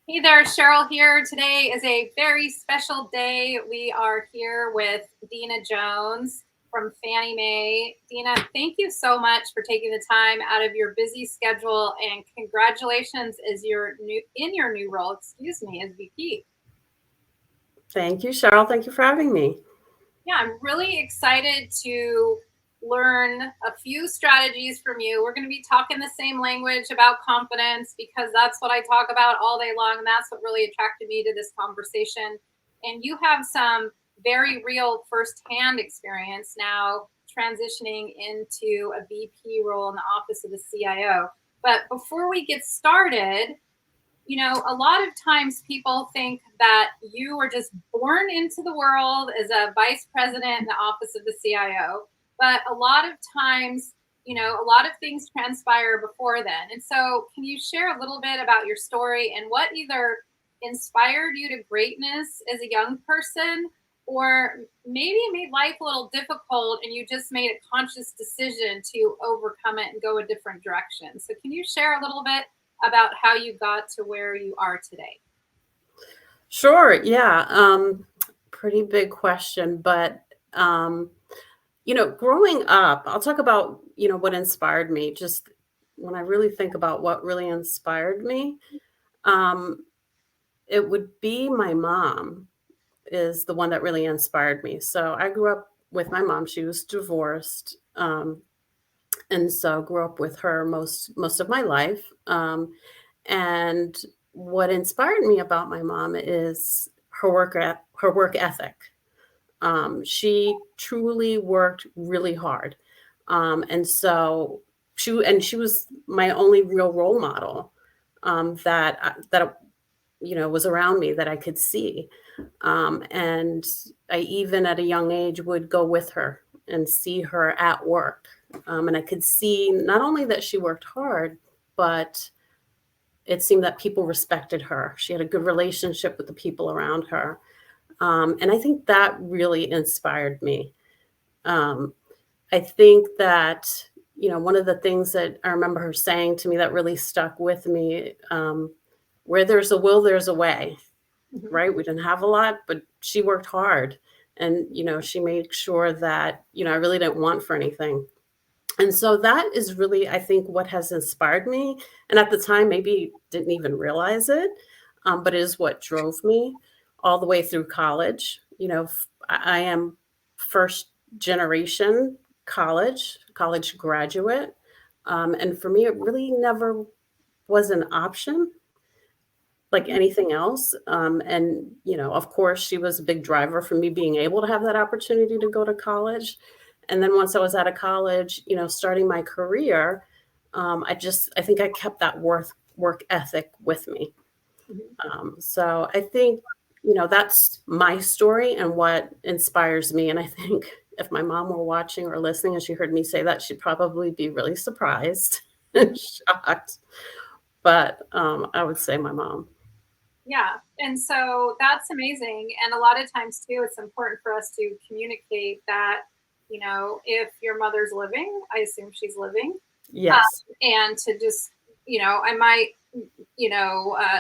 Hey there, Sheryl here. Today is a very special day. We are here with Dena Jones from Fannie Mae. Dena, thank you so much for taking the time out of your busy schedule, and congratulations as your new in your new role, excuse me, as VP. Thank you, Sheryl. Thank you for having me. Yeah, I'm really excited to learn a few strategies from you. We're going to be talking the same language about confidence because that's what I talk about all day long. And that's what really attracted me to this conversation. And you have some very real firsthand experience now transitioning into a VP role in the office of the CIO. But before we get started, a lot of times people think that you were just born into the world as a vice president in the office of the CIO. But a lot of times, a lot of things transpire before then. And so, can you share a little bit about your story and what either inspired you to greatness as a young person, or maybe it made life a little difficult and you just made a conscious decision to overcome it and go a different direction? So, can you share a little bit about how you got to where you are today? Sure. Yeah. Pretty big question, but um, growing up, I'll talk about, what inspired me. Just when I really think about what really inspired me, um, it would be my mom is the one that really inspired me. So I grew up with my mom. She was divorced. And so grew up with her most of my life. And what inspired me about my mom is her work ethic. She truly worked really hard, and so she was my only real role model, that was around me that I could see. And I even at a young age would go with her and see her at work. And I could see not only that she worked hard, but it seemed that people respected her. She had a good relationship with the people around her. And I think that really inspired me. Um, I think that, one of the things that I remember her saying to me that really stuck with me, where there's a will, there's a way, Mhm. right? We didn't have a lot, but she worked hard. And, she made sure that, I really didn't want for anything. And so that is really, I think, what has inspired me. And at the time, maybe didn't even realize it, but it is what drove me all the way through college. I am first generation college graduate. And for me, it really never was an option like Mhm. anything else. And, of course, she was a big driver for me being able to have that opportunity to go to college. And then once I was out of college, starting my career, I think I kept that work ethic with me. Mhm. So I think, that's my story and what inspires me. And I think if my mom were watching or listening and she heard me say that, she'd probably be really surprised and shocked. But I would say my mom. Yeah. And so that's amazing. And a lot of times, too, it's important for us to communicate that, if your mother's living, I assume she's living, Yes. and to just, I might,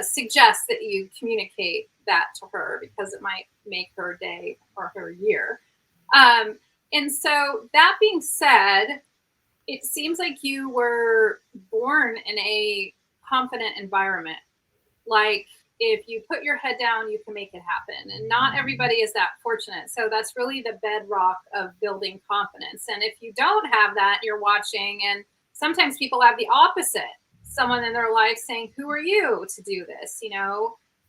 suggest that you communicate that to her because it might make her day or her year. Um, and so, that being said, it seems like you were born in a confident environment. Like, if you put your head down, you can make it happen. And not everybody is that fortunate. So that's really the bedrock of building confidence. And if you don't have that, you're watching, and sometimes people have the opposite, someone in their life saying, "Who are you to do this?"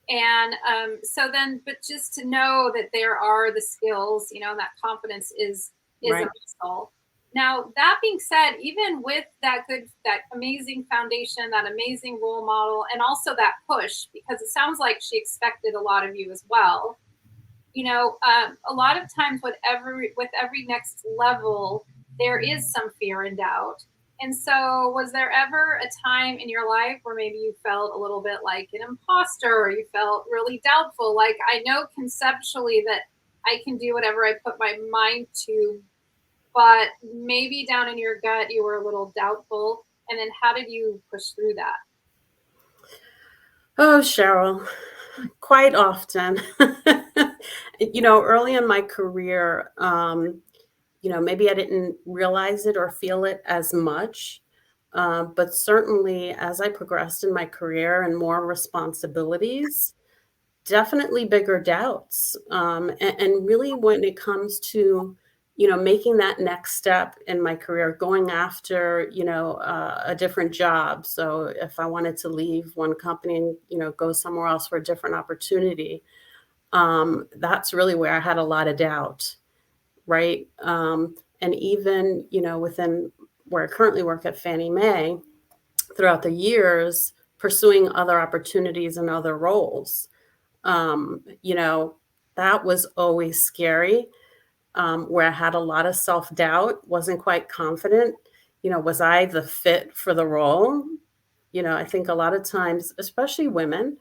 And so then, but just to know that there are the skills, that confidence is a Right. muscle. Now, that being said, even with that amazing foundation, that amazing role model, and also that push, because it sounds like she expected a lot of you as well. A lot of times with every next level, there is some fear and doubt. And so, was there ever a time in your life where maybe you felt a little bit like an imposter, or you felt really doubtful? Like, I know conceptually that I can do whatever I put my mind to, but maybe down in your gut you were a little doubtful. And then how did you push through that? Oh, Cheryl, quite often. Early in my career, maybe I didn't realize it or feel it as much. But certainly as I progressed in my career and more responsibilities, definitely bigger doubts. And really when it comes to, making that next step in my career, going after, a different job. So if I wanted to leave one company and, go somewhere else for a different opportunity, that's really where I had a lot of doubt, right? And even, within where I currently work at Fannie Mae, throughout the years, pursuing other opportunities and other roles, um, you know, that was always scary, where I had a lot of self doubt, wasn't quite confident. Was I the fit for the role? I think a lot of times, especially women,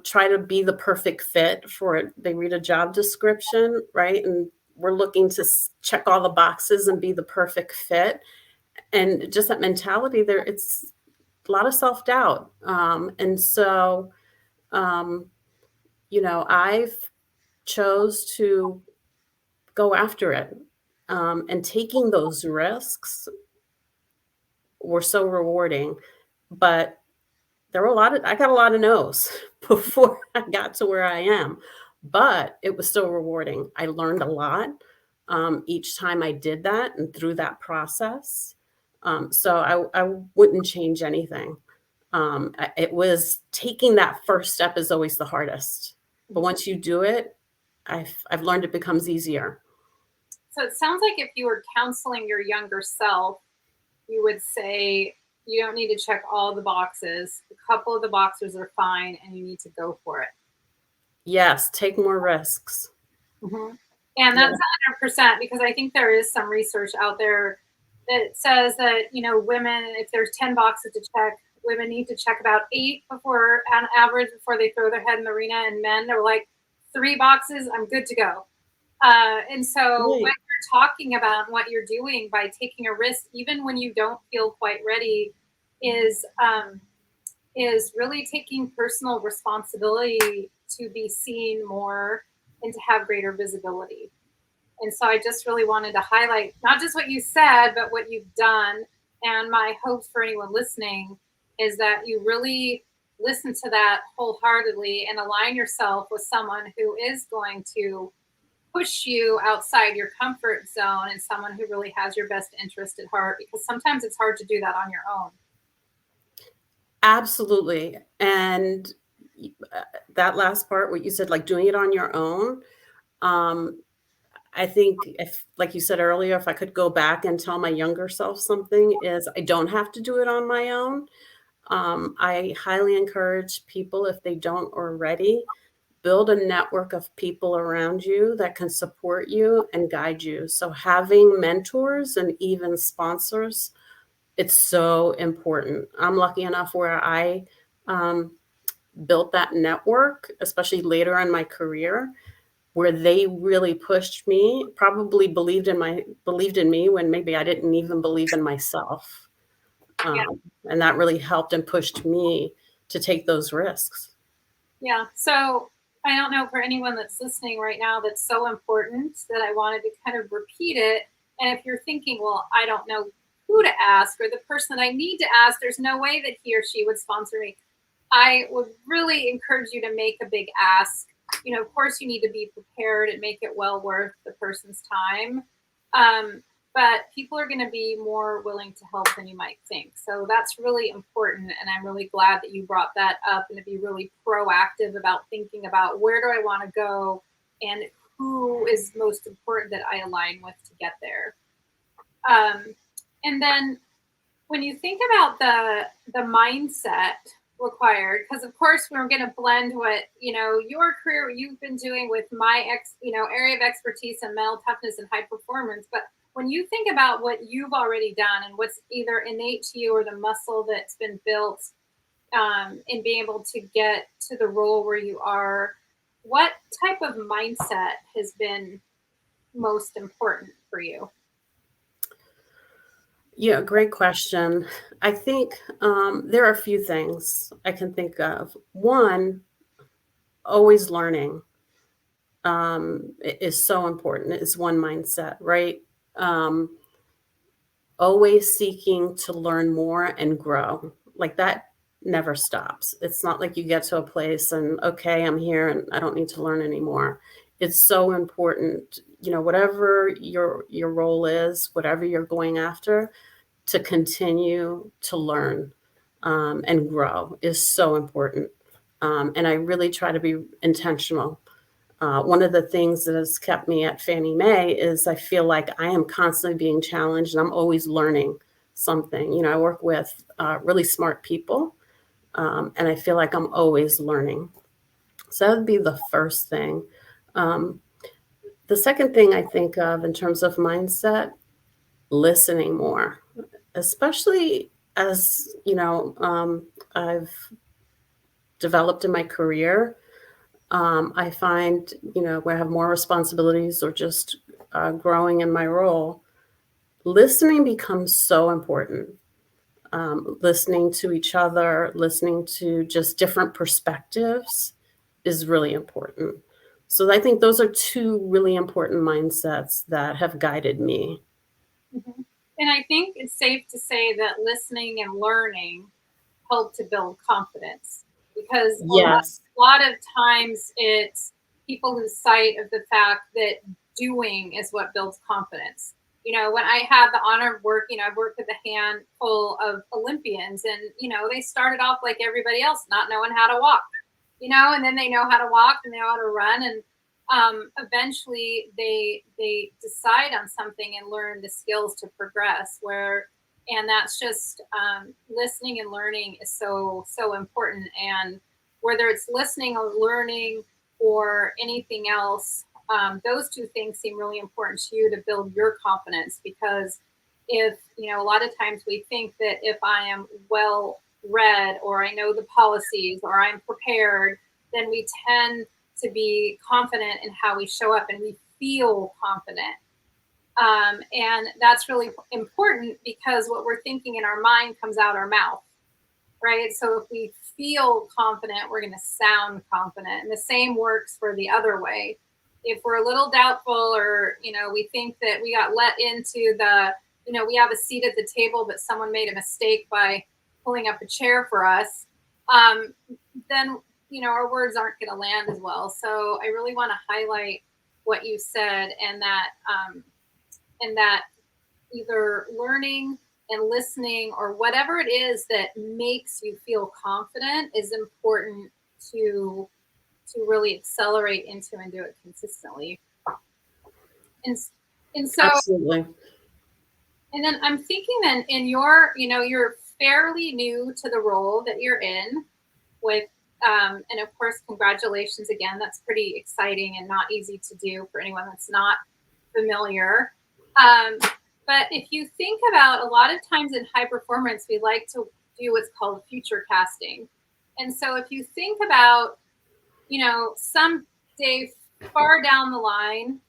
try to be the perfect fit for it. They read a job description, right? And we're looking to check all the boxes and be the perfect fit. And just that mentality there, it's a lot of self doubt. And so, um, I've chose to go after it. And taking those risks were so rewarding. But I got a lot of no's before I got to where I am, but it was so rewarding. I learned a lot, each time I did that and through that process. So I wouldn't change anything. It was taking that first step is always the hardest, but once you do it, I've learned it becomes easier. So it sounds like if you were counseling your younger self, you would say you don't need to check all the boxes. A couple of the boxes are fine, and you need to go for it. Yes, take more risks. Mm-hmm. And Yeah. that's 100% because I think there is some research out there that says that, women, if there's 10 boxes to check, women need to check about 8 before, on average, before they throw their head in the arena. And men are like, 3 boxes, I'm good to go. And so what Right. you're talking about and what you're doing by taking a risk, even when you don't feel quite ready, is um, is really taking personal responsibility to be seen more and to have greater visibility. And so I just really wanted to highlight not just what you said, but what you've done. And my hope for anyone listening is that you really listen to that wholeheartedly and align yourself with someone who is going to push you outside your comfort zone and someone who really has your best interest at heart, because sometimes it's hard to do that on your own. Absolutely. And that last part, what you said, like doing it on your own, um, I think if, like you said earlier, if I could go back and tell my younger self something, is I don't have to do it on my own. I highly encourage people, if they don't already, build a network of people around you that can support you and guide you. So having mentors and even sponsors, it's so important. I'm lucky enough where I um, built that network, especially later in my career, where they really pushed me, probably believed in me when maybe I didn't even believe in myself. Yeah. And that really helped and pushed me to take those risks. Yeah. So I don't know, for anyone that's listening right now, that's so important that I wanted to kind of repeat it. And if you're thinking, well, I don't know who to ask or the person that I need to ask, there's no way that he or she would sponsor me. I would really encourage you to make a big ask. Of course, you need to be prepared and make it well worth the person's time. Um, but people are going to be more willing to help than you might think. So that's really important. And I'm really glad that you brought that up and to be really proactive about thinking about where do I want to go and who is most important that I align with to get there. Um, and then when you think about the mindset required, because of course we're going to blend what your career, what you've been doing with my area of expertise and mental toughness and high performance. But when you think about what you've already done and what's either innate to you or the muscle that's been built in being able to get to the role where you are, what type of mindset has been most important for you? Yeah, great question. I think there are a few things I can think of. One, always learning is so important. It's one mindset, right? Um, always seeking to learn more and grow. Like that never stops. It's not like you get to a place and, okay, I'm here and I don't need to learn anymore. It's so important, whatever your role is, whatever you're going after, to continue to learn and grow is so important. And I really try to be intentional. One of the things that has kept me at Fannie Mae is I feel like I am constantly being challenged and I'm always learning something. I work with really smart people, and I feel like I'm always learning. So that would be the first thing. Um, the second thing I think of in terms of mindset, listening more, especially as I've developed in my career. I find, where I have more responsibilities or just growing in my role, listening becomes so important. Listening to each other, listening to just different perspectives is really important. So I think those are two really important mindsets that have guided me. Mhm. And I think it's safe to say that listening and learning help to build confidence because Yes. a lot of times it's people lose sight of the fact that doing is what builds confidence. When I had the honor of working, I've worked with a handful of Olympians, and they started off like everybody else, not knowing how to walk, and then they know how to walk and they know how to run, and eventually they decide on something and learn the skills to progress. And that's just listening and learning is so important. And whether it's listening or learning or anything else, those two things seem really important to you to build your confidence. Because if a lot of times we think that if I am well read or I know the policies or I'm prepared, then we tend to be confident in how we show up and we feel confident. And that's really important because what we're thinking in our mind comes out our mouth, right? So if we feel confident, we're going to sound confident. And the same works for the other way. If we're a little doubtful or, we think that we got let into we have a seat at the table, but someone made a mistake by pulling up a chair for us, um, then, our words aren't going to land as well. So I really want to highlight what you said and that either learning and listening or whatever it is that makes you feel confident is important to really accelerate into and do it consistently. And and so Absolutely. and then I'm thinking then in you're fairly new to the role that you're in with and of course congratulations again, that's pretty exciting and not easy to do for anyone that's not familiar. Um, but if you think about a lot of times in high performance, we like to do what's called future casting. And so if you think about, some day far down the line,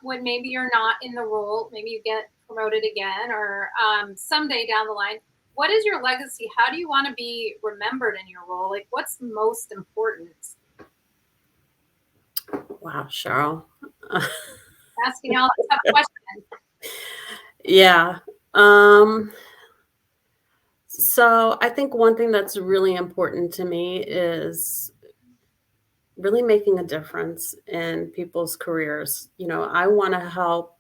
when maybe you're not in the role, maybe you get promoted again, or someday down the line, what is your legacy? How do you want to be remembered in your role? Like, what's most important? Wow, Sheryl. Asking all the tough questions. Yeah. Um, so I think one thing that's really important to me is really making a difference in people's careers. I want to help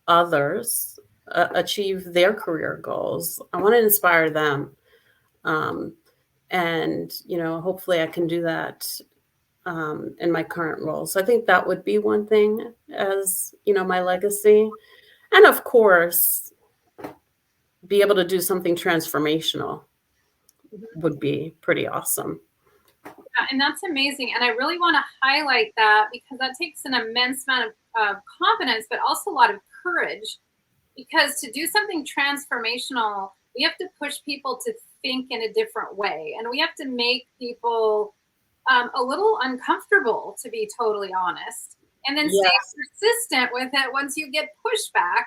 others achieve their career goals. I want to inspire them. Um, and, hopefully I can do that in my current role. So I think that would be one thing as, my legacy. And of course, be able to do something transformational Mhm. would be pretty awesome. Yeah, and that's amazing. And I really want to highlight that because that takes an immense amount of confidence, but also a lot of courage. Because to do something transformational, we have to push people to think in a different way. And we have to make people a little uncomfortable, to be totally honest. And then stay Yes. persistent with it once you get pushback.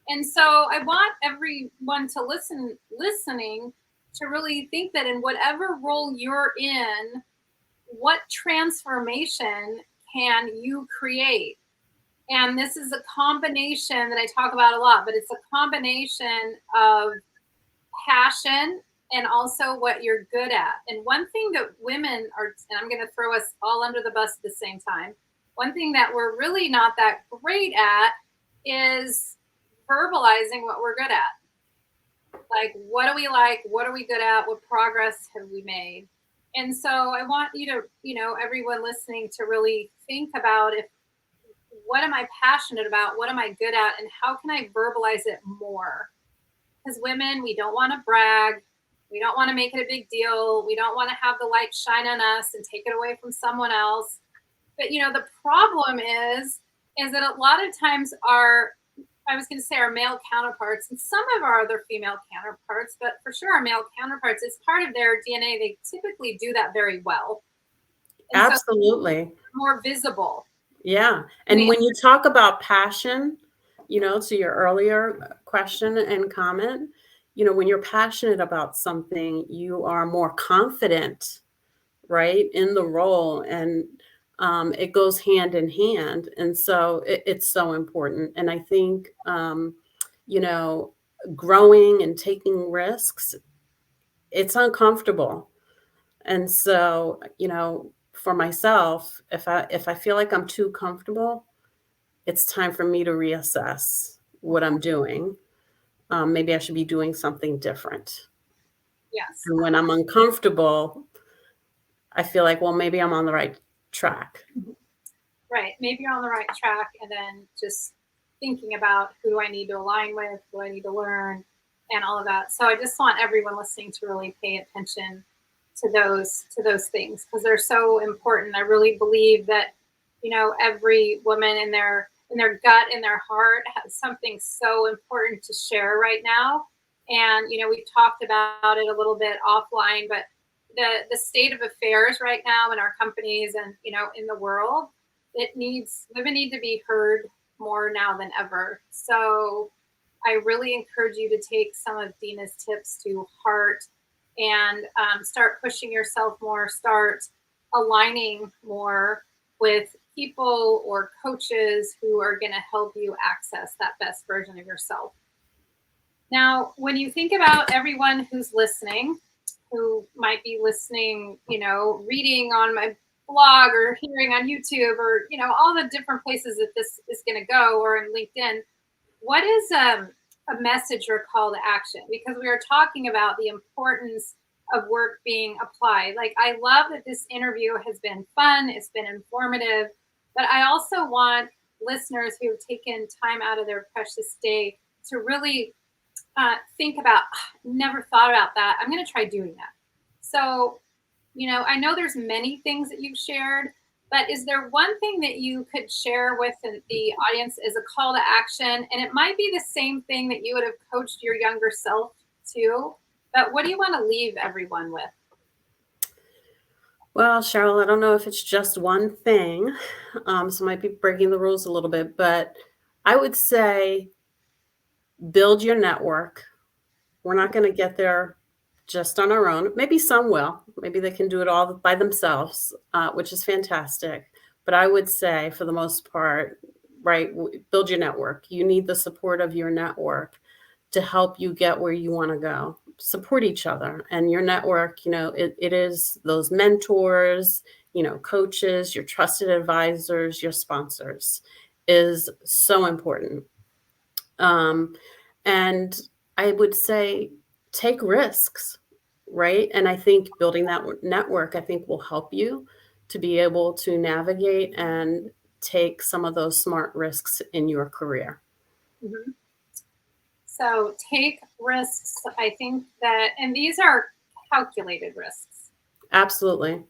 And so I want everyone to listening to really think that in whatever role you're in, what transformation can you create? And this is a combination that I talk about a lot, but it's a combination of passion and also what you're good at. And one thing that women are, and I'm going to throw us all under the bus at the same time, one thing that we're really not that great at is verbalizing what we're good at. Like, what do we like? What are we good at? What progress have we made? And so I want you to, everyone listening to really think about if what am I passionate about? What am I good at? And how can I verbalize it more? Because women, we don't want to brag. We don't want to make it a big deal. We don't want to have the light shine on us and take it away from someone else. But the problem is that a lot of times I was going to say our male counterparts and some of our other female counterparts, but for sure our male counterparts, as part of their DNA, they typically do that very well. And Absolutely. So more visible. Yeah. And when you talk about passion, to your earlier question and comment, when you're passionate about something, you are more confident, right, in the role. And it goes hand in hand. And so it's so important. And I think, growing and taking risks, it's uncomfortable. And so, for myself, if I feel like I'm too comfortable, it's time for me to reassess what I'm doing. Maybe I should be doing something different. Yes. And when I'm uncomfortable, I feel like, well, maybe I'm on the right track. Right. Maybe you're on the right track, and then just thinking about who do I need to align with, who do I need to learn, and all of that. So I just want everyone listening to really pay attention to those things because they're so important. I really believe that every woman in their gut, in their heart, has something so important to share right now. And we've talked about it a little bit offline, but the state of affairs right now in our companies and in the world, women need to be heard more now than ever. So I really encourage you to take some of Dena's tips to heart and start pushing yourself more, start aligning more with people or coaches who are going to help you access that best version of yourself. Now, when you think about everyone who's listening, who might be listening, reading on my blog or hearing on YouTube or, all the different places that this is going to go, or in LinkedIn, what is a message or call to action? Because we are talking about the importance of work being applied. Like, I love that this interview has been fun, it's been informative, but I also want listeners who have taken time out of their precious day to really think about, never thought about that. I'm going to try doing that. So, I know there's many things that you've shared, but is there one thing that you could share with the audience as a call to action? And it might be the same thing that you would have coached your younger self to, but what do you want to leave everyone with? Well, Sheryl, I don't know if it's just one thing, so I might be breaking the rules a little bit, but I would say build your network. We're not going to get there just on our own. Maybe some will. Maybe they can do it all by themselves, which is fantastic. But I would say, for the most part, right, build your network. You need the support of your network to help you get where you want to go. Support each other. And your network, it is those mentors, coaches, your trusted advisors, your sponsors is so important. And I would say take risks, right? And I think building that network, I think, will help you to be able to navigate and take some of those smart risks in your career. Mm-hmm. So take risks. I think that, and these are calculated risks. Absolutely.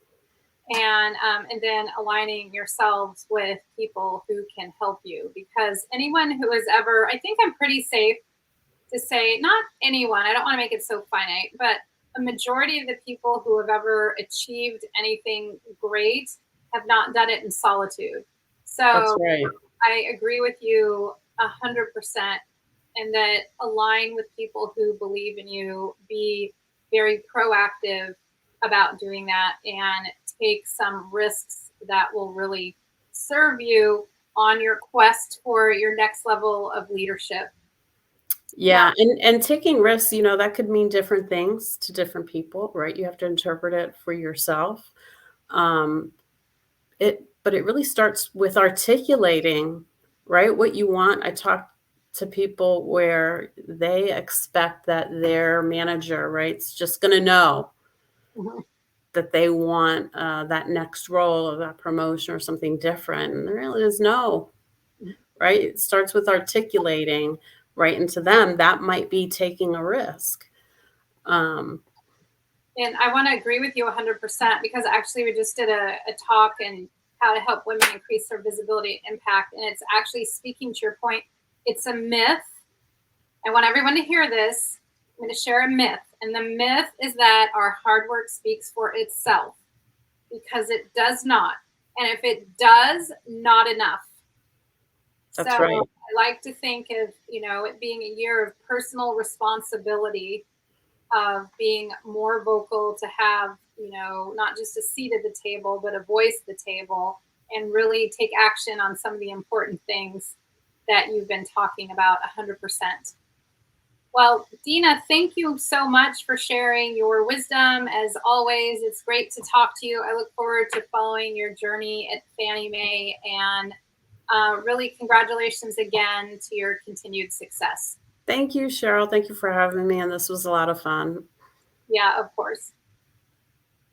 And then aligning yourselves with people who can help you, because anyone who has ever, I think I'm pretty safe to say, not anyone, I don't want to make it so finite, but a majority of the people who have ever achieved anything great have not done it in solitude. So That's right. I agree with you 100%. and that align with people who believe in you. Be very proactive about doing that and take some risks that will really serve you on your quest for your next level of leadership. Now, Yeah, and taking risks, that could mean different things to different people, right? You have to interpret it for yourself. Um, but it really starts with articulating, right, what you want. I talk to people where they expect that their manager, right, is just going to know mhm, that they want that next role or that promotion or something different. And the reality is no, right? It starts with articulating right into them. That might be taking a risk. Um, and I want to agree with you 100% because actually we just did a talk and how to help women increase their visibility and impact. And it's actually speaking to your point. It's a myth. I want everyone to hear this. I'm going to share a myth. And the myth is that our hard work speaks for itself because it does not. And if it does, not enough. So that's right. I like to think of, it being a year of personal responsibility, of being more vocal, to have, not just a seat at the table, but a voice at the table, and really take action on some of the important things that you've been talking about 100%. Well, Dena, thank you so much for sharing your wisdom. As always, it's great to talk to you. I look forward to following your journey at Fannie Mae, and really congratulations again to your continued success. Thank you, Cheryl. Thank you for having me. And this was a lot of fun. Yeah, of course.